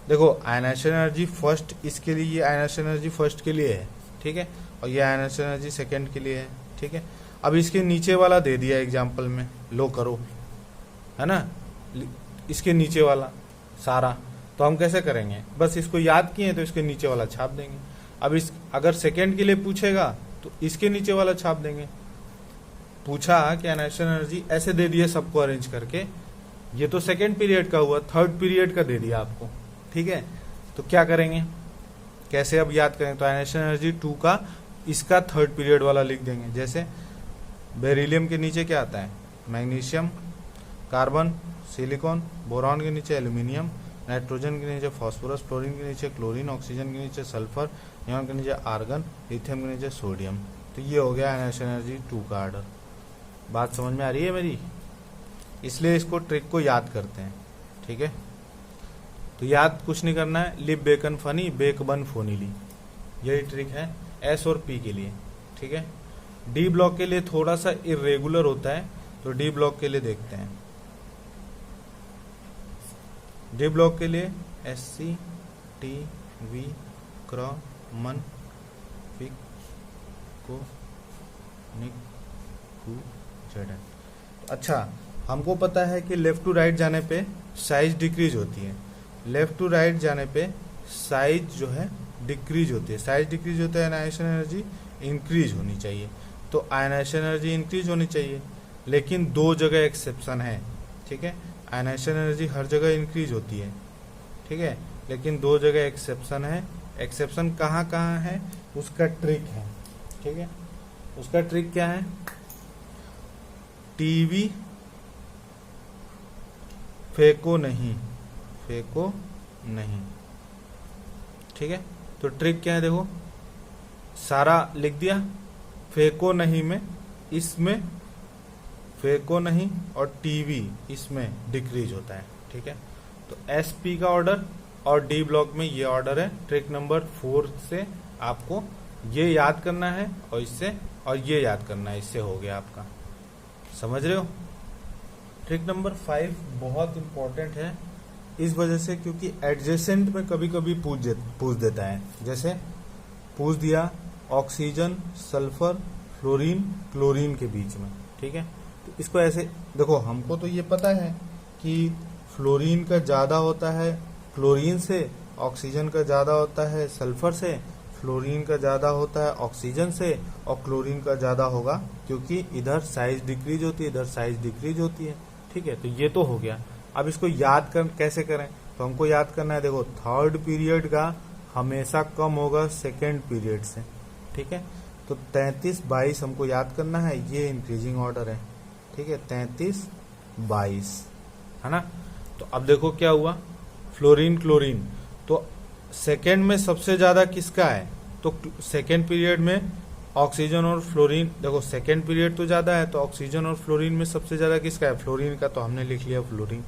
देखो आयनाइजेशन एनर्जी फर्स्ट, इसके लिए ये आयनाइजेशन एनर्जी फर्स्ट के लिए है, ठीक है, और ये आयनाइजेशन एनर्जी सेकंड के लिए है, ठीक है। अब इसके नीचे वाला दे दिया एग्जाम्पल में, लो करो, है ना, इसके नीचे वाला सारा, तो हम कैसे करेंगे, बस इसको याद किए तो इसके नीचे वाला छाप देंगे। अब इस अगर सेकंड के लिए पूछेगा तो इसके नीचे वाला छाप देंगे। पूछा कि आयनाइजेशन एनर्जी ऐसे दे दिए सबको अरेंज करके, ये तो सेकंड पीरियड का हुआ, थर्ड पीरियड का दे दिया आपको, ठीक है, तो क्या करेंगे, कैसे अब याद करें, तो आयनाइजेशन एनर्जी 2 का इसका थर्ड पीरियड वाला लिख देंगे। जैसे बेरिलियम के नीचे क्या आता है, मैग्नीशियम, कार्बन, सिलिकॉन, बोरॉन के नीचे एल्यूमिनियम, नाइट्रोजन के नीचे फास्फोरस, फ्लोरीन के नीचे क्लोरीन, ऑक्सीजन के नीचे सल्फर, नियॉन के नीचे आर्गन, लिथियम के नीचे सोडियम। तो ये हो गया आयनाइजेशन एनर्जी 2 का ऑर्डर। बात समझ में आ रही है मेरी? इसलिए इसको ट्रिक को याद करते हैं, ठीक है। तो याद कुछ नहीं करना है, live bacon funny bake bun phony ली, यही ट्रिक है एस और पी के लिए, ठीक है। डी ब्लॉक के लिए थोड़ा सा इरेगुलर होता है, तो डी ब्लॉक के लिए देखते हैं। डी ब्लॉक के लिए एस सी टी वी क्रॉमन पिक को निक कू जेडन। अच्छा, हमको पता है कि लेफ्ट टू राइट जाने पे साइज डिक्रीज होती है, लेफ्ट टू राइट जाने पे साइज जो है डिक्रीज होती है, साइज डिक्रीज होता है, आयनाइजेशन एनर्जी इंक्रीज होनी चाहिए। तो आयनाइजेशन एनर्जी इंक्रीज होनी चाहिए, लेकिन दो जगह एक्सेप्शन है, ठीक है। आयनाइजेशन एनर्जी हर जगह इंक्रीज होती है, ठीक है, लेकिन दो जगह एक्सेप्शन है। एक्सेप्शन कहाँ कहाँ है उसका ट्रिक है, ठीक है। उसका ट्रिक क्या है, टीवी फेंको नहीं, फेंको नहीं, ठीक है। तो ट्रिक क्या है, देखो सारा लिख दिया, फेंको नहीं में, इसमें फेंको नहीं और टीवी इसमें डिक्रीज होता है, ठीक है। तो एसपी का ऑर्डर और डी ब्लॉक में ये ऑर्डर है। ट्रिक नंबर 4 से आपको ये याद करना है और इससे और ये याद करना है, इससे हो गया आपका। समझ रहे हो? ट्रिक नंबर 5 बहुत इंपॉर्टेंट है इस वजह से क्योंकि एडजेसेंट में कभी कभी पूछ देता है। जैसे पूछ दिया ऑक्सीजन, सल्फर, फ्लोरीन, क्लोरीन के बीच में, ठीक है। तो इसको ऐसे देखो, हमको तो ये पता है कि फ्लोरीन का ज्यादा होता है क्लोरीन से, ऑक्सीजन का ज्यादा होता है सल्फर से, फ्लोरीन का ज्यादा होता है ऑक्सीजन से, और क्लोरीन का ज्यादा होगा क्योंकि इधर साइज डिक्रीज होती है, इधर साइज डिक्रीज होती है, ठीक है। तो ये तो हो गया। अब इसको याद कैसे करें? तो हमको याद करना है, देखो थर्ड पीरियड का हमेशा कम होगा सेकेंड पीरियड से, ठीक है। तो 33-22 हमको याद करना है, ये इंक्रीजिंग ऑर्डर है, ठीक है। 33-22 है ना। तो अब देखो क्या हुआ, फ्लोरीन क्लोरीन, तो सेकेंड में सबसे ज्यादा किसका है? तो सेकेंड पीरियड में ऑक्सीजन और फ्लोरीन, देखो सेकेंड पीरियड तो ज्यादा है, तो ऑक्सीजन और फ्लोरीन में सबसे ज्यादा किसका है? फ्लोरीन का, तो हमने लिख लिया फ्लोरीन,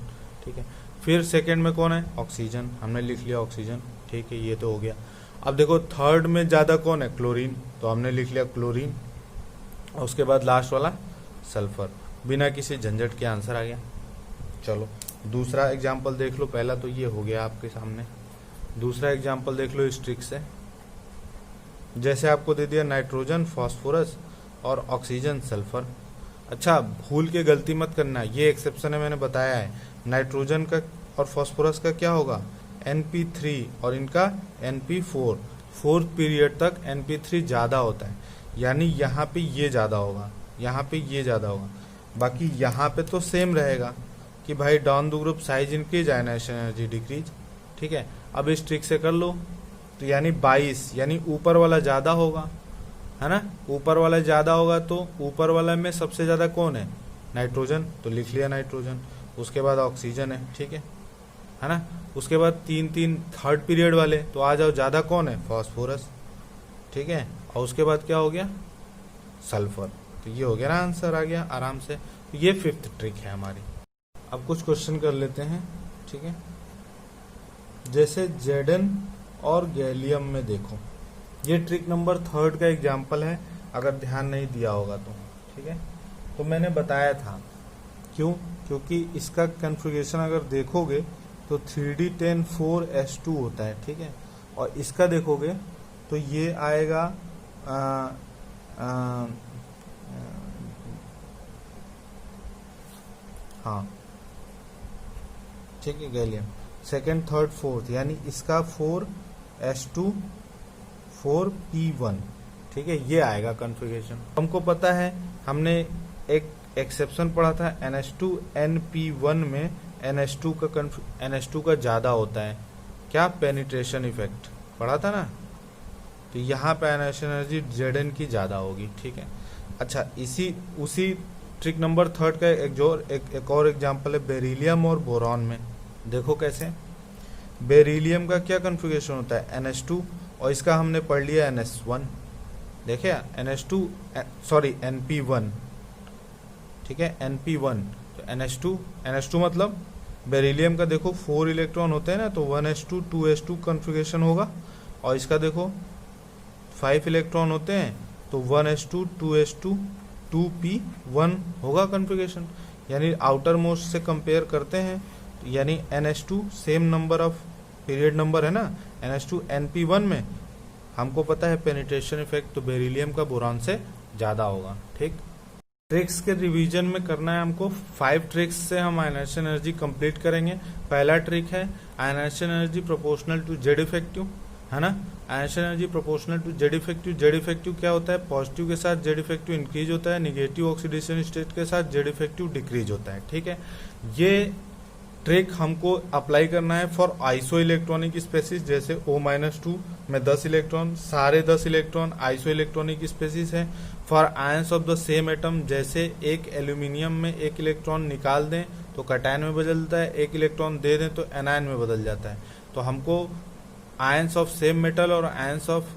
ठीक है। फिर सेकेंड में कौन है? ऑक्सीजन, हमने लिख लिया ऑक्सीजन, ठीक है। ये तो हो गया। अब देखो थर्ड में ज्यादा कौन है? क्लोरीन, तो हमने लिख लिया क्लोरीन, और उसके बाद लास्ट वाला सल्फर। बिना किसी झंझट के आंसर आ गया। चलो दूसरा एग्जाम्पल देख लो। पहला तो ये हो गया आपके सामने, दूसरा एग्जाम्पल देख लो इस ट्रिक से। जैसे आपको दे दिया नाइट्रोजन, फास्फोरस और ऑक्सीजन, सल्फर। अच्छा, भूल के गलती मत करना, ये एक्सेप्शन है, मैंने बताया है। नाइट्रोजन का और फास्फोरस का क्या होगा? NP3 और इनका NP4। फोर्थ पीरियड तक NP3 ज्यादा होता है, यानी यहाँ पे ये ज्यादा होगा, यहाँ पे ये ज्यादा होगा। बाकी यहाँ पे तो सेम रहेगा कि भाई down the group size increase, ionization energy decrease, ठीक है। अब इस ट्रिक से कर लो, तो यानी 22, यानी ऊपर वाला ज्यादा होगा, है ना। ऊपर वाला ज्यादा होगा तो ऊपर वाला में सबसे ज्यादा कौन है? नाइट्रोजन, तो लिख लिया नाइट्रोजन। उसके बाद ऑक्सीजन है, ठीक है ना। उसके बाद 3 थर्ड पीरियड वाले, तो आ जाओ ज्यादा कौन है? फास्फोरस, ठीक है। और उसके बाद क्या हो गया? सल्फर। तो ये हो गया ना, आंसर आ गया आराम से। तो ये 5th ट्रिक है हमारी। अब कुछ क्वेश्चन कर लेते हैं, ठीक है। जैसे जेडन और गैलियम में देखो, ये ट्रिक नंबर 3 का एग्जाम्पल है, अगर ध्यान नहीं दिया होगा तो, ठीक है। तो मैंने बताया था, क्यों? क्योंकि इसका कन्फिगरेशन अगर देखोगे तो 3d10 4s2 होता है, ठीक है। और इसका देखोगे तो ये आएगा हाँ, ठीक है, गैलियम सेकेंड थर्ड फोर्थ, यानी इसका 4s2 4p1, ठीक है, ये आएगा कॉन्फ़िगरेशन। हमको पता है, हमने एक एक्सेप्शन पढ़ा था NH2NP1 में NH2 का ज्यादा होता है, क्या? पेनिट्रेशन इफेक्ट पढ़ा था ना। तो यहाँ पे आयनाइजेशन एनर्जी Zn की ज्यादा होगी, ठीक है। अच्छा, उसी ट्रिक नंबर 3 का एक और एग्जांपल है बेरिलियम और बोरॉन में। देखो कैसे। बेरिलियम का क्या कॉन्फ़िगरेशन होता है? NH2, और इसका हमने पढ़ लिया NS1, देखे NP1, ठीक है, NP1। तो NH2 मतलब बेरिलियम का देखो 4 इलेक्ट्रॉन होते हैं ना, तो 1s2 2s2 कॉन्फ़िगरेशन होगा। और इसका देखो 5 इलेक्ट्रॉन होते हैं, तो 1s2 2s2 2p1 होगा कॉन्फ़िगरेशन। यानी आउटर मोस्ट से कंपेयर करते हैं, तो यानी NH2 same number of period number है ना, NH2 NP1 में हमको पता है पेनिट्रेशन इफेक्ट, तो बेरिलियम का बोरॉन से ज्यादा होगा, ठीक। ट्रिक्स के रिवीजन में करना है हमको 5 ट्रिक्स से हम आयनाइजेशन एनर्जी कंप्लीट करेंगे। पहला ट्रिक है ionization energy proportional to Z effective, है ना। Ionization energy proportional to Z effective. Z effective क्या होता है? पॉजिटिव के साथ जेड इफेक्टिव इंक्रीज होता है, निगेटिव ऑक्सीडेशन स्टेट के साथ जेड इफेक्टिव डिक्रीज होता है, ठीक है। ये ट्रिक हमको अप्लाई करना है फॉर आइसो इलेक्ट्रॉनिक स्पेसिस, जैसे O-2 में 10 इलेक्ट्रॉन, सारे 10 इलेक्ट्रॉन आइसो इलेक्ट्रॉनिक स्पेसिस है। For ions of the same atom, जैसे एक एल्यूमिनियम में 1 इलेक्ट्रॉन निकाल दें तो कैटायन में बदलता है, 1 इलेक्ट्रॉन दे दें तो एनायन में बदल जाता है। तो हमको आयंस ऑफ सेम मेटल और ions of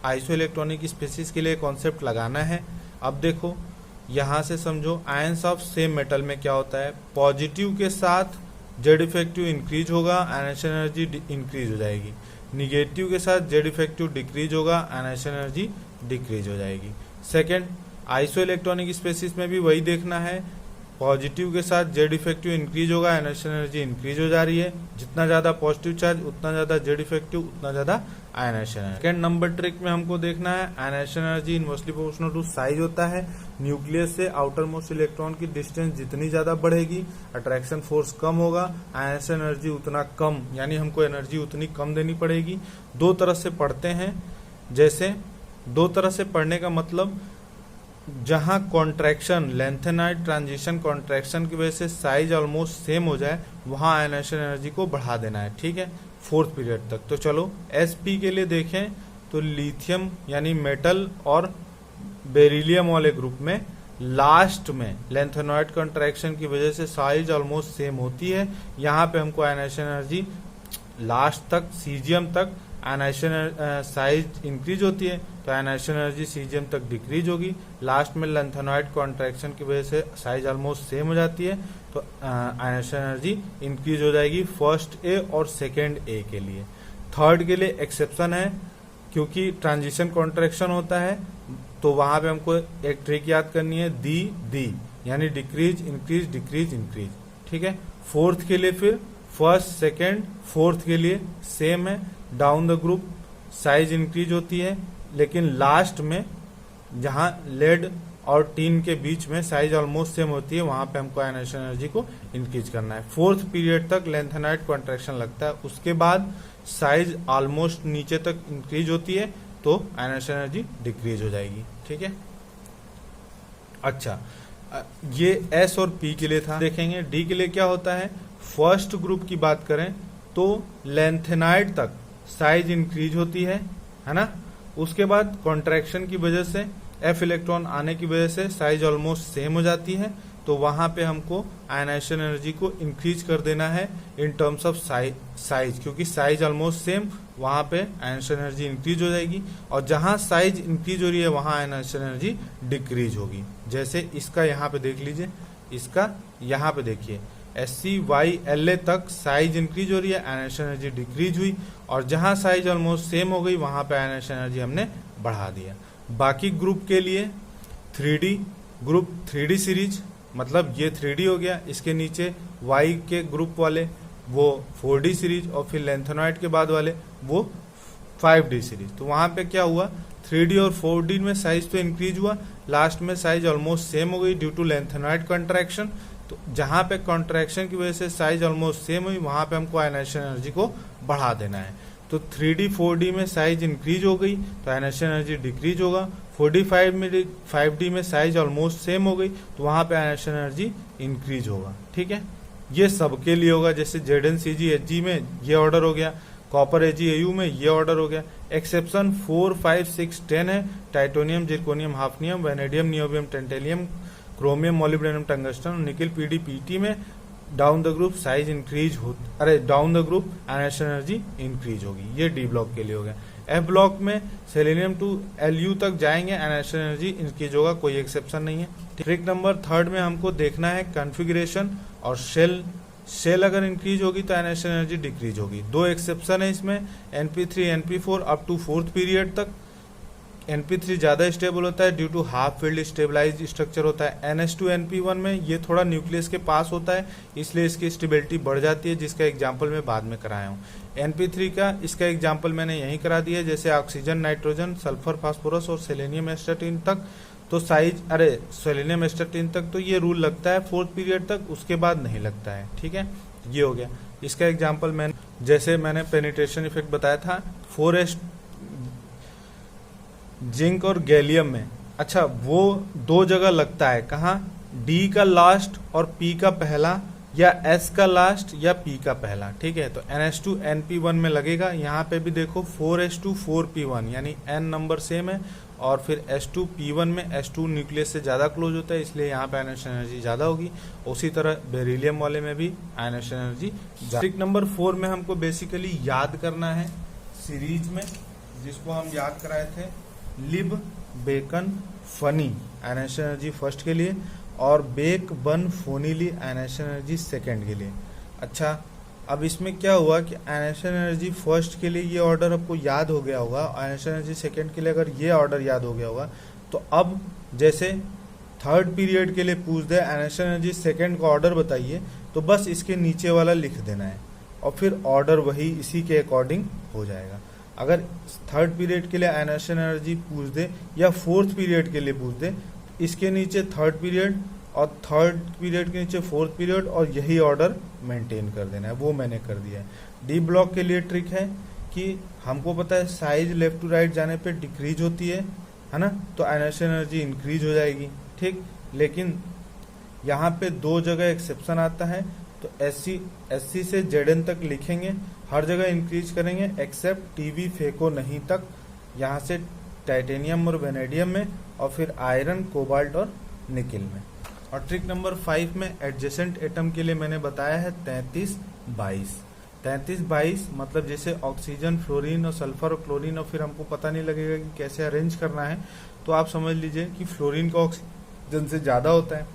isoelectronic species के लिए कॉन्सेप्ट लगाना है। अब देखो यहाँ से समझो, आयंस ऑफ सेम मेटल में क्या होता है? पॉजिटिव के साथ जेड इफेक्टिव इंक्रीज होगा, आयनेशन एनर्जी इंक्रीज हो जाएगी। निगेटिव के साथ जेड इफेक्टिव डिक्रीज होगा, आयनेशन एनर्जी डिक्रीज हो जाएगी। सेकेंड, आइसो इलेक्ट्रॉनिक स्पेसिस में भी वही देखना है, पॉजिटिव के साथ जेड इफेक्टिव इंक्रीज होगा, आयनेशन एनर्जी इंक्रीज हो जा रही है। जितना ज्यादा पॉजिटिव चार्ज उतना ज्यादा जेड इफेक्टिव, उतना ज्यादा ionization energy. Second number trick में हमको देखना है, ionization energy inversely proportional to size होता है। न्यूक्लियस से आउटर मोस्ट इलेक्ट्रॉन की डिस्टेंस जितनी ज्यादा बढ़ेगी, अट्रैक्शन फोर्स कम होगा, आयनेशन एनर्जी उतना कम, यानी हमको एनर्जी उतनी कम देनी पड़ेगी। दो तरह से पढ़ते हैं, जैसे दो तरह से पढ़ने का मतलब, जहां कॉन्ट्रैक्शन लेंथेनाइड ट्रांजिशन कॉन्ट्रैक्शन की वजह से साइज ऑलमोस्ट सेम हो जाए, वहां आयनेशन एनर्जी को बढ़ा देना है, ठीक है, फोर्थ पीरियड तक। तो चलो एसपी के लिए देखें तो लिथियम यानी मेटल और बेरिलियम वाले ग्रुप में लास्ट में लेंथेनॉइड कॉन्ट्रैक्शन की वजह से साइज ऑलमोस्ट सेम होती है। यहाँ पे हमको आयनेशन एनर्जी लास्ट तक, सीजियम तक आयनेशन साइज इंक्रीज होती है, तो आयनेशन एनर्जी सीजियम तक डिक्रीज होगी। लास्ट में लेंथेनॉइड कॉन्ट्रैक्शन की वजह से साइज ऑलमोस्ट सेम हो जाती है, तो आयनेशन एनर्जी इंक्रीज हो जाएगी फर्स्ट ए और सेकेंड ए के लिए। थर्ड के लिए एक्सेप्शन है, क्योंकि ट्रांजिशन कॉन्ट्रैक्शन होता है, तो वहां पे हमको एक ट्रिक याद करनी है, दी यानी डिक्रीज इंक्रीज डिक्रीज इंक्रीज, ठीक है। फोर्थ के लिए फिर फर्स्ट सेकेंड फोर्थ के लिए सेम है, down the group size increase होती है, लेकिन लास्ट में जहां लेड और टीन के बीच में साइज ऑलमोस्ट सेम होती है, वहां पे हमको आयनेशन एनर्जी को इंक्रीज करना है। फोर्थ पीरियड तक लेंथेनाइड कॉन्ट्रैक्शन लगता है, उसके बाद साइज ऑलमोस्ट नीचे तक इंक्रीज होती है, तो आयनेशन एनर्जी डिक्रीज हो जाएगी, ठीक है। अच्छा, ये एस और पी के लिए था। देखेंगे डी के लिए क्या होता है। फर्स्ट ग्रुप की बात करें तो लेंथेनाइड तक साइज इंक्रीज होती है ना। उसके बाद कॉन्ट्रैक्शन की वजह से एफ इलेक्ट्रॉन आने की वजह से साइज ऑलमोस्ट सेम हो जाती है, तो वहां पे हमको आयनेशन एनर्जी को इंक्रीज कर देना है इन टर्म्स ऑफ साइज, क्योंकि साइज ऑलमोस्ट सेम, वहां पे आयनेशन एनर्जी इंक्रीज हो जाएगी। और जहां साइज इंक्रीज हो रही है वहां आयनेशन एनर्जी डिक्रीज होगी। जैसे इसका यहाँ पे देख लीजिए, इसका यहाँ पे देखिए, SCYLA तक साइज इंक्रीज हो रही है, आयनेशन एनर्जी डिक्रीज हुई, और जहां साइज ऑलमोस्ट सेम हो गई वहां पे आयनेशन एनर्जी हमने बढ़ा दिया। बाकी ग्रुप के लिए 3D ग्रुप, 3D सीरीज, मतलब ये 3D हो गया, इसके नीचे Y के ग्रुप वाले वो 4D सीरीज, और फिर लेंथेनॉइड के बाद वाले वो 5D सीरीज। तो वहां पे क्या हुआ, 3D और 4D में साइज तो इंक्रीज हुआ, लास्ट में साइज ऑलमोस्ट सेम हो गई ड्यू टू लेंथेनॉइड कॉन्ट्रैक्शन। तो जहां पे कॉन्ट्रैक्शन की वजह से साइज ऑलमोस्ट सेम हुई, वहां पे हमको आयनेशन एनर्जी को बढ़ा देना है। तो 3D 4D में साइज इंक्रीज हो गई तो आयनेशन एनर्जी डिक्रीज होगा। 45 में 5D में साइज ऑलमोस्ट सेम हो गई, तो वहां पे आयनेशन एनर्जी इंक्रीज होगा, ठीक है। ये सबके लिए होगा, जैसे ZnCg Hg में ये ऑर्डर हो गया, कॉपर AgAu में ये ऑर्डर हो गया। एक्सेप्शन 4, 5, 6, 10 है, titanium, zirconium, hafnium, vanadium, niobium, tantalum, chromium, molybdenum, tungsten, nickel, PD, PT में down the group size increase हो, down the group ionization energy increase होगी। ये डी ब्लॉक के लिए हो गया। एफ ब्लॉक में सेलेनियम टू Lu तक जाएंगे, आयनेशन एनर्जी इंक्रीज होगा, कोई एक्सेप्शन नहीं है। ट्रिक नंबर थर्ड में हमको देखना है कॉन्फ़िगरेशन और शेल अगर इंक्रीज होगी तो आयनेशन एनर्जी डिक्रीज होगी। दो एक्सेप्शन है इसमें, NP3 NP4 up to fourth period तक। NP3 ज्यादा स्टेबल होता है due to half filled stabilize structure होता है। NH2 NP1 में ये थोड़ा न्यूक्लियस के पास होता है, इसलिए इसकी स्टेबिलिटी बढ़ जाती है, जिसका एग्जाम्पल मैं बाद में कराया हूँ। NP3 का इसका एग्जाम्पल मैंने यहीं करा दिया, जैसे ऑक्सीजन, नाइट्रोजन, सल्फर, फास्फोरस और सेलेनियम एस्टाटीन तक तो साइज, सेलेनियम एस्टाटीन तक तो ये रूल लगता है फोर्थ पीरियड तक, उसके बाद नहीं लगता है, ठीक है। ये हो गया। इसका एग्जाम्पल जैसे मैंने पेनिट्रेशन इफेक्ट बताया था 4s जिंक और गैलियम में। अच्छा, वो दो जगह लगता है, कहाँ, D का लास्ट और P का पहला, या S का लास्ट या P का पहला, ठीक है। तो NH2 NP1 में लगेगा। यहाँ पे भी देखो 4s2 4p1, यानी N नंबर सेम है, और फिर S2 P1 में S2 न्यूक्लियस से ज्यादा क्लोज होता है, इसलिए यहाँ पे आयनेशन एनर्जी ज्यादा होगी। उसी तरह बेरिलियम वाले में भी आयनेशन एनर्जी। ट्रिक नंबर 4 में हमको बेसिकली याद करना है सीरीज में, जिसको हम याद कराए थे, लिब, बेकन, फनी आयनेशन एनर्जी फर्स्ट के लिए, और बेक, बन, फोनीली आयनेशन एनर्जी सेकेंड के लिए। अच्छा, अब इसमें क्या हुआ कि आयनेशन एनर्जी फर्स्ट के लिए ये ऑर्डर आपको याद हो गया होगा, आयनेशन एनर्जी सेकंड के लिए अगर ये ऑर्डर याद हो गया होगा, तो अब जैसे थर्ड पीरियड के लिए पूछ दे आयनेशन एनर्जी सेकंड का ऑर्डर बताइए, तो बस इसके नीचे वाला लिख देना है और फिर ऑर्डर वही इसी के अकॉर्डिंग हो जाएगा। अगर थर्ड पीरियड के लिए आयनेशन एनर्जी पूछ दे या फोर्थ पीरियड के लिए पूछ दे, इसके नीचे थर्ड पीरियड और थर्ड पीरियड के नीचे फोर्थ पीरियड और यही ऑर्डर मेंटेन कर देना है, वो मैंने कर दिया है। डी ब्लॉक के लिए ट्रिक है कि हमको पता है साइज लेफ्ट टू राइट जाने पे डिक्रीज होती है ना, तो आयनेशन एनर्जी इंक्रीज हो जाएगी, ठीक। लेकिन यहाँ पे दो जगह एक्सेप्शन आता है, तो एससी से जेडएन तक लिखेंगे, हर जगह इंक्रीज करेंगे एक्सेप्ट टीवी फेको नहीं तक, यहाँ से टाइटेनियम और वेनेडियम में, और फिर आयरन कोबाल्ट और निकिल में। और ट्रिक नंबर 5 में एडजेसेंट एटम के लिए मैंने बताया है 33-22। 33-22 मतलब जैसे ऑक्सीजन, फ्लोरीन और सल्फर और क्लोरीन, और फिर हमको पता नहीं लगेगा कि कैसे अरेंज करना है, तो आप समझ लीजिए कि फ्लोरीन का ऑक्सीजन से ज्यादा होता है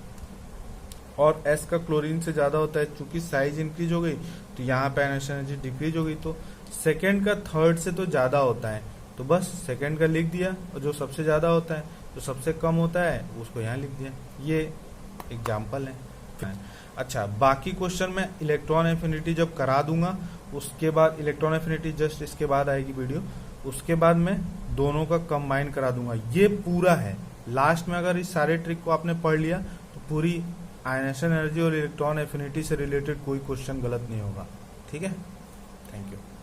और एस का क्लोरीन से ज्यादा होता है। चूंकि साइज इंक्रीज हो गई तो यहाँ पे आयनेशन एनर्जी डिक्रीज हो गई, तो सेकेंड का थर्ड से तो ज्यादा होता है, तो बस सेकेंड का लिख दिया, और जो सबसे ज्यादा होता है, जो सबसे कम होता है, उसको यहाँ लिख दिया। ये एग्जाम्पल है। अच्छा, बाकी क्वेश्चन में इलेक्ट्रॉन एफिनिटी जब करा दूंगा, उसके बाद इलेक्ट्रॉन एफिनिटी जस्ट इसके बाद आएगी वीडियो, उसके बाद मैं दोनों का कंबाइन करा दूंगा। ये पूरा है, लास्ट में अगर इस सारे ट्रिक को आपने पढ़ लिया तो पूरी आयनेशन एनर्जी और इलेक्ट्रॉन एफिनिटी से रिलेटेड कोई क्वेश्चन गलत नहीं होगा, ठीक है। Thank you.